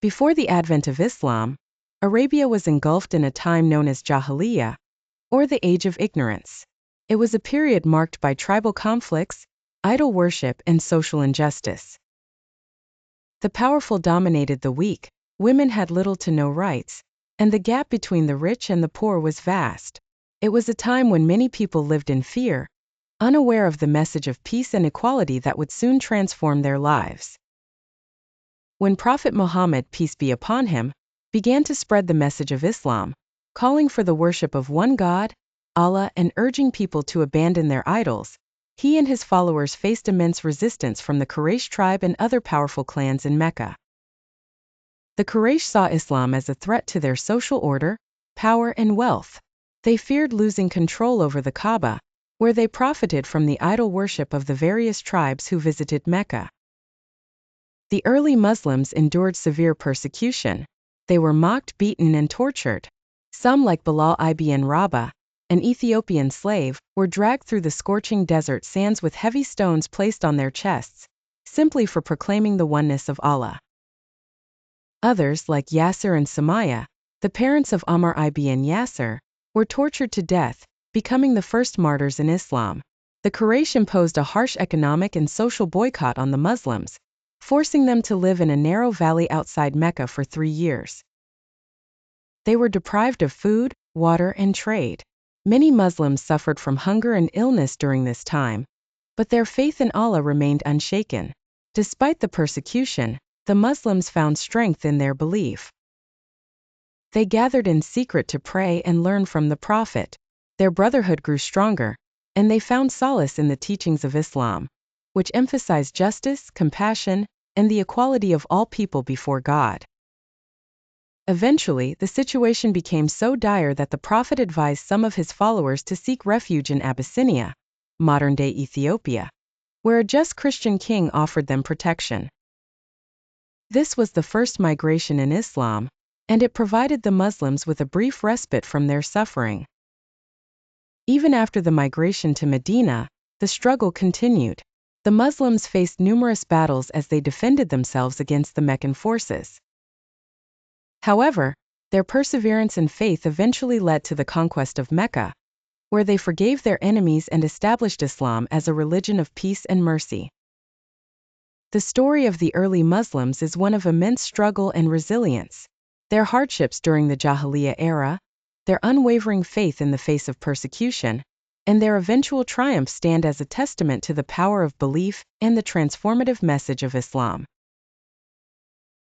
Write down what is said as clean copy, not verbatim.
Before the advent of Islam, Arabia was engulfed in a time known as Jahiliyyah, or the Age of Ignorance. It was a period marked by tribal conflicts, idol worship, and social injustice. The powerful dominated the weak, women had little to no rights, and the gap between the rich and the poor was vast. It was a time when many people lived in fear, unaware of the message of peace and equality that would soon transform their lives. When Prophet Muhammad, peace be upon him, began to spread the message of Islam, calling for the worship of one God, Allah, and urging people to abandon their idols, he and his followers faced immense resistance from the Quraysh tribe and other powerful clans in Mecca. The Quraysh saw Islam as a threat to their social order, power, and wealth. They feared losing control over the Kaaba, where they profited from the idol worship of the various tribes who visited Mecca. The early Muslims endured severe persecution. They were mocked, beaten, and tortured. Some, like Bilal ibn Rabah, an Ethiopian slave, were dragged through the scorching desert sands with heavy stones placed on their chests, simply for proclaiming the oneness of Allah. Others, like Yasser and Sumaya, the parents of Ammar ibn Yasser, were tortured to death, becoming the first martyrs in Islam. The Quraysh imposed a harsh economic and social boycott on the Muslims, forcing them to live in a narrow valley outside Mecca for 3 years. They were deprived of food, water, and trade. Many Muslims suffered from hunger and illness during this time, but their faith in Allah remained unshaken. Despite the persecution, the Muslims found strength in their belief. They gathered in secret to pray and learn from the Prophet. Their brotherhood grew stronger, and they found solace in the teachings of Islam, which emphasized justice, compassion, and the equality of all people before God. Eventually, the situation became so dire that the Prophet advised some of his followers to seek refuge in Abyssinia, modern-day Ethiopia, where a just Christian king offered them protection. This was the first migration in Islam, and it provided the Muslims with a brief respite from their suffering. Even after the migration to Medina, the struggle continued. The Muslims faced numerous battles as they defended themselves against the Meccan forces. However, their perseverance and faith eventually led to the conquest of Mecca, where they forgave their enemies and established Islam as a religion of peace and mercy. The story of the early Muslims is one of immense struggle and resilience. Their hardships during the Jahiliyyah era, their unwavering faith in the face of persecution, and their eventual triumph stand as a testament to the power of belief and the transformative message of Islam.